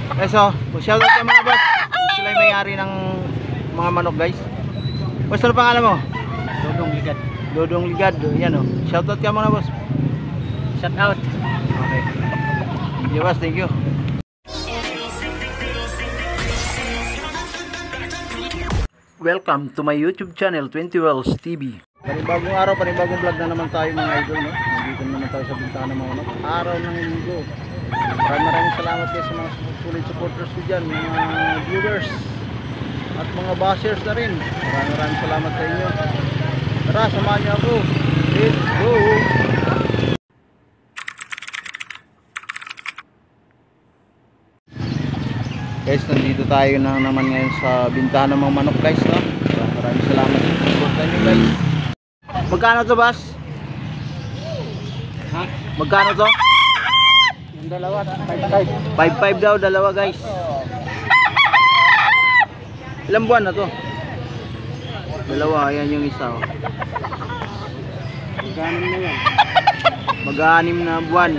Eh so, shoutout kayo mga boss. Sila yung may-ari ng mga manok guys. Boss, ano pangalan mo? Dodong Ligad. Dodong Ligad. Yan o. Shoutout kayo mga boss. Shout out. Okay. Thank you boss, thank you. Welcome to my YouTube channel, 20 Wells TV. Panibagong araw, panibagong vlog na naman tayo mga idol, no? Nandito naman tayo sa bintahan ng mga manok. Araw ng linggo. Maraming salamat kayo sa mga sulit supporters ko dyan, mga viewers at mga bashers na rin. Maraming salamat sa inyo. Tara, samahan niyo ako. Let's go! Guys, nandito tayo na naman ngayon sa bintahan ng mga manok guys, no? Maraming salamat sa support niyo guys. Magkano to, boss? Ha? Magkano to? Yung dalawa, 5-5. 5-5 daw, dalawa guys. Ilang buwan na to? Dalawa, ayan yung isa oh. Ganin na yan. Mag-6 na buwan.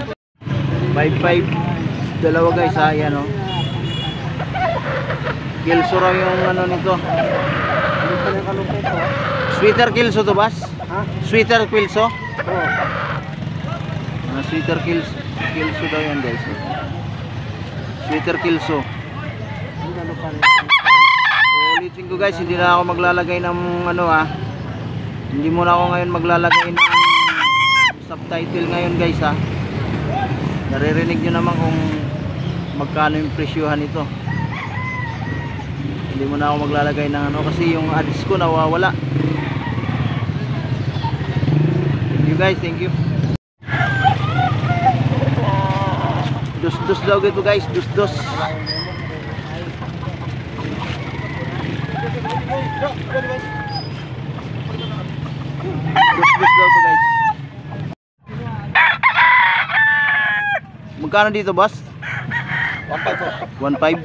5-5 dalawa guys ha, ayan oh. Kilso raw yung ano nito. Ano pa yung kalungkot ko? Sweater kilso to, boss? Ha? Sweater kilso? Oo. Sweater kilso daw yan guys. Sweater kilso. Ano pa rin? Ulitin ko guys, hindi na ako maglalagay ng ano ha. Hindi muna ako ngayon maglalagay ng subtitle ngayon guys ha. Naririnig nyo naman kung magkano yung presyuhan ito. Hindi mo na ako maglalagay ng ano kasi yung ads ko nawawala. Thank you guys, thank you. Dos daw gitu guys, dos. Dos daw to guys. Magkano dito boss? 1.5.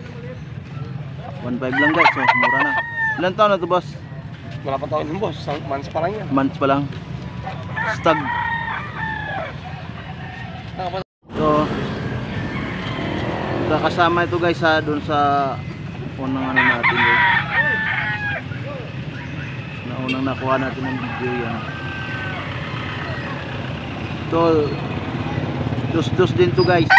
1.5 lang guys, so mura na. Ilan taon na to boss? Wala pa taon yung boss, months pa lang yan. Months pa lang. Stag. So kasama ito guys ha, doon sa unang ano natin guys. Na unang nakuha natin ng video yan. So dos din to guys.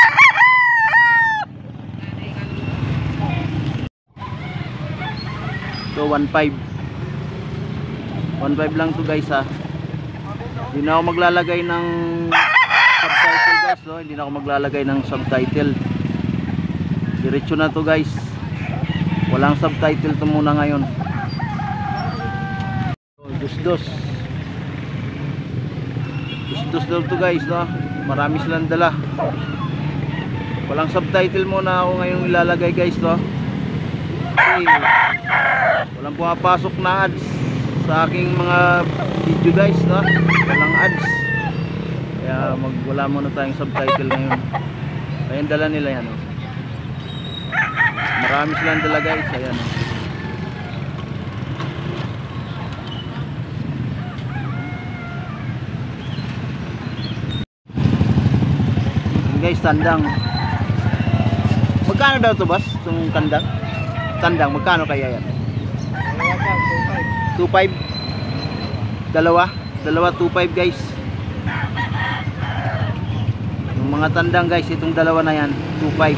So 1.5 lang to guys ha. Hindi na ako maglalagay ng subtitle guys, no? Hindi na ako maglalagay ng subtitle. Diretso na to guys. Walang subtitle to muna ngayon. So, dos daw to guys, no? Marami silang dala. Walang subtitle muna ako ngayon ilalagay guys, no? Okay. Walang pumapasok na ads sa aking mga video guys, no? Walang ads. Kaya wala muna tayong subtitle ngayon. Ayun dala nila yan, no? Marami silang dala guys, ayan. Guys, tandang. Magkano daw to boss? Itong tandang? Tandang, magkano kaya yan? 2.5. Dalawa 2.5 guys. Yung mga tandang guys, itong dalawa na yan 2.5.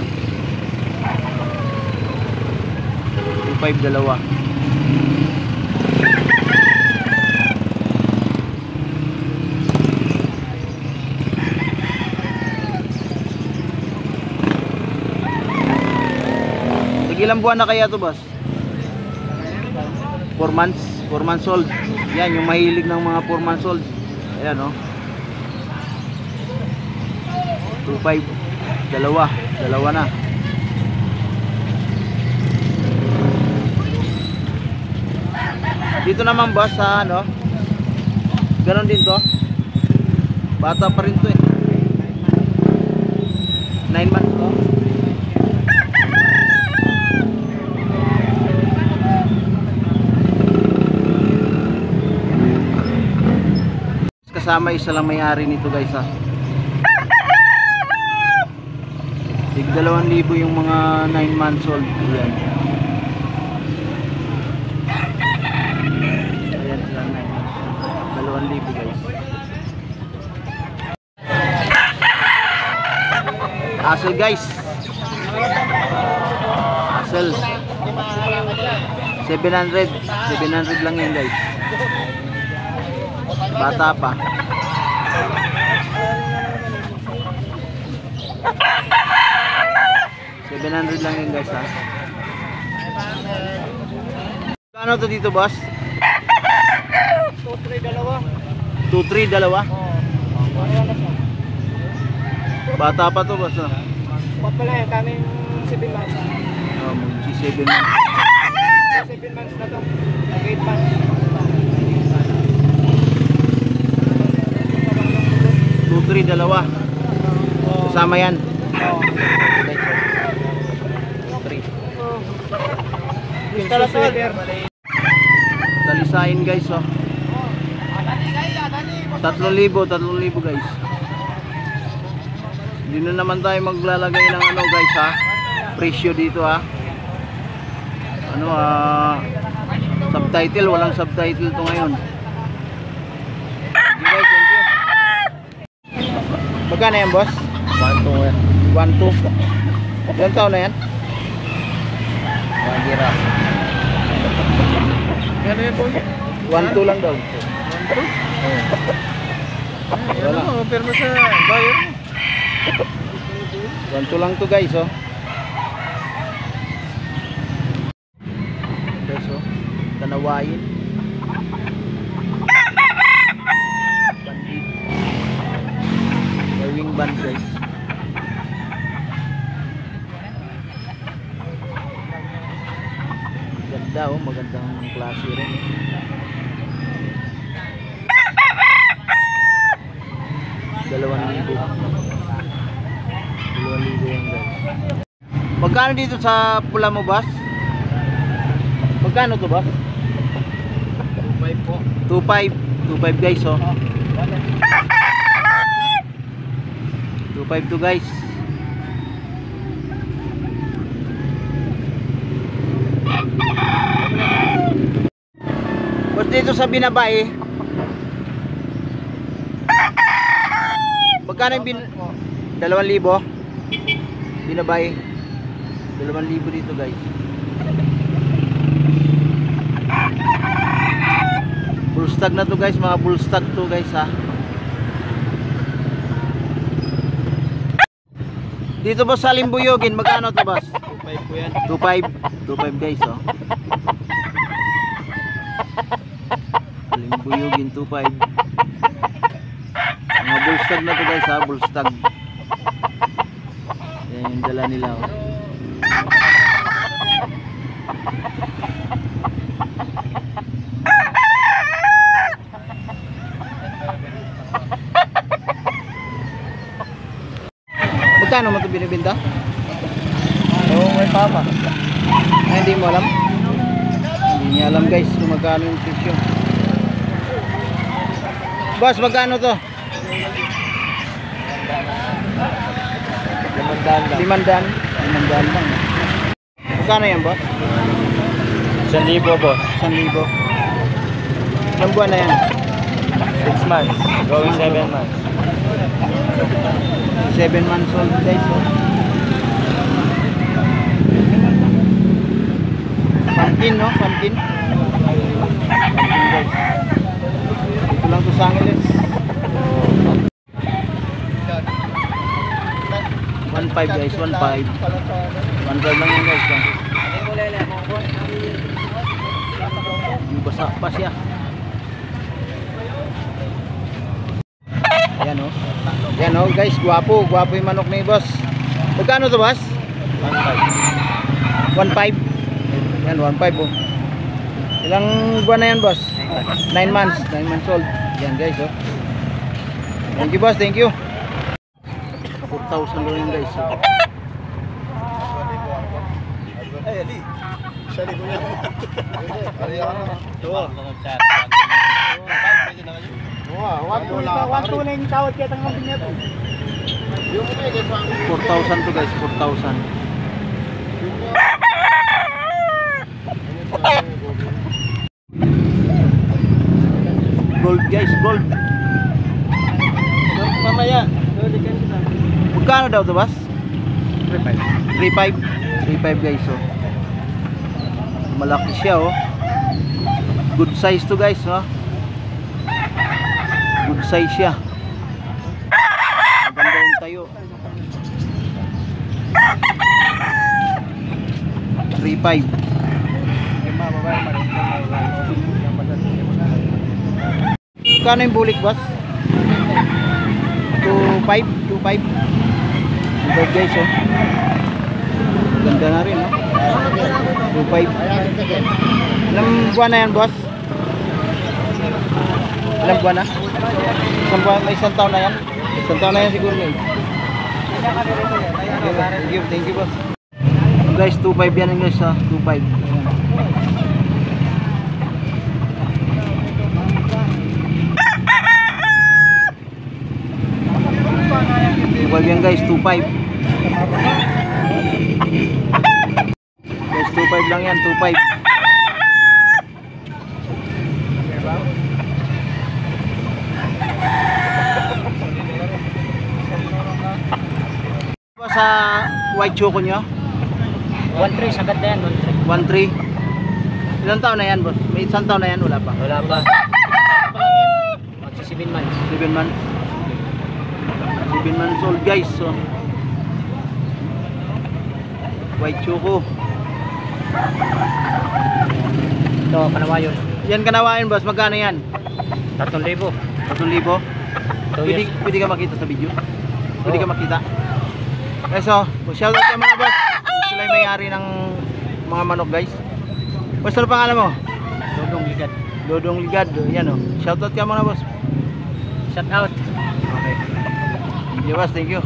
2.5 dalawa. Ilang buwan na kaya to boss? 4 months. 4 months old. Yan yung mahilig ng mga 4 months old. Ayan o. 2.5. Dalawa na. Dito naman boss sa ano, ganon din to. Bata pa rin to eh. 9 months to. Kasama isa lang may-ari nito guys ha. Tig 2,000 yung mga 9 months old. Ayan. Ayan sila 9 months old. 2,000 guys. Hassle guys. Hassle. 700. 700 lang yan guys. Bata pa. $700 lang yun guys ha. Ano to dito boss? 2-3 dalawa. 2-3 dalawa? Bata pa to boss ha? Ba't pala yan? Kaming 7 months. Si 7 months. 7 months na to. 8 months. 2-3 dalawa. Kasama yan. Talisain guys oh. 3,000 guys. Hindi na naman tayo maglalagay ng ano guys ha. Presyo dito ha. Ano subtitle, walang subtitle to ngayon. Thank you guys, thank you. Magkano yan boss? 1,2. Ilang taon na yan? 1 year. Ano yan po? 1,2 lang daw. 1,2? Ano mo? Pero sa buyer mo. 1,2 lang to guys oh. Guys oh. Kanawain. Bandit. May wing band guys. Ganda oh, magandang klase rin. Dalawang libo. 2,000 yan guys. Magkano dito sa pula mo boss? Magkano to boss? 2.5 po. 2.5 guys oh. 2.5 to guys. Boss dito sa binabae. Magkano yung 2,000? Binabae. 2,000 dito guys. Full stag na to guys, mga full stag to guys ha. Dito boss sa Limbuyogin, magkano to boss? 2.5 po yan. 2.5 guys oh. Limbuyogin 2.5. Mga bull stag na to guys ha, bull stag. Yan yung dala nila oh. Magkano mo ito binibinta? Oo, may papa. Ay, hindi mo alam? Hindi niya alam guys kung magkano yung presyo. Boss, magkano to? 500 lang. 500 lang. Magkano yan boss? 1,000 boss. 1,000. Ilang buwan na yan? 6 months. Going 7 months. 7 months old guys oh. Pumpkin no? Pumpkin guys. Ito lang to sa Angeles. 1.5 guys, 1.5 lang yan guys oh. Yung basa pa siya. Ayan oh. Ayan oh guys, guwapo yung manok ni boss. Magkano to boss? 1.5. Yan 1.5 oh. Ilang buwan na yan boss? 9 months old. Yan guys oh. Thank you boss, thank you. 4,000 lang yun guys oh. Ay, Ali. Sali ko yan. Ali ako na. Tuwa. Wow, 1.2 na yung tawad kaya tangang niya to. 4,000 to guys, 4,000. Gold guys, gold. Mamaya, ulitin kita. Magkano daw to, boss? 3.5. 3.5. 3.5 guys, oh. Malaki siya, oh. Good size to guys, no? Good size siya. Maganda yung tayo. 3.5. Kano yung bulik, boss? 2.5. 2.5 guys, oh. Ganda na rin, no? 2.5. Ilang buwan na yan, boss? Ilang buwan na? May isang taon na yan? Isang taon na yan siguro, guys. Thank you, boss. Guys, 2.5 yan guys, ha? 2.5. Yan guys, 2.5 guys, 2.5 lang yan, 2.5. Sa white choco nyo 1.3, sagad na yan, 1.3. 1.3. Ilang taon na yan, boss? May isang taon na yan, wala pa? Wala pa. Magsi 7 months. 7 months. 7 months old guys, so white choco. Ito, kanawayon. Yan kanawain, boss, magkano yan? 3,000. 3,000. Pwede ka makita sa video? Pwede ka makita? Guys, so shoutout sa mga boss, sila yung may-ari ng mga manok guys. Boss, ano pangalan mo? Dodong Ligad. Dodong Ligad, yan o. Shoutout ka mga boss. Shout out. Okay. Thank you, boss, thank you.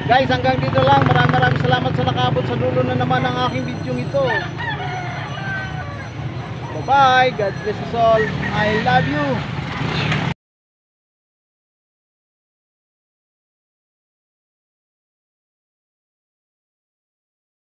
Guys, hanggang dito lang. Maraming salamat sa nakaabot sa dulo na naman ng aking video ito. Bye bye, God bless us all. I love you.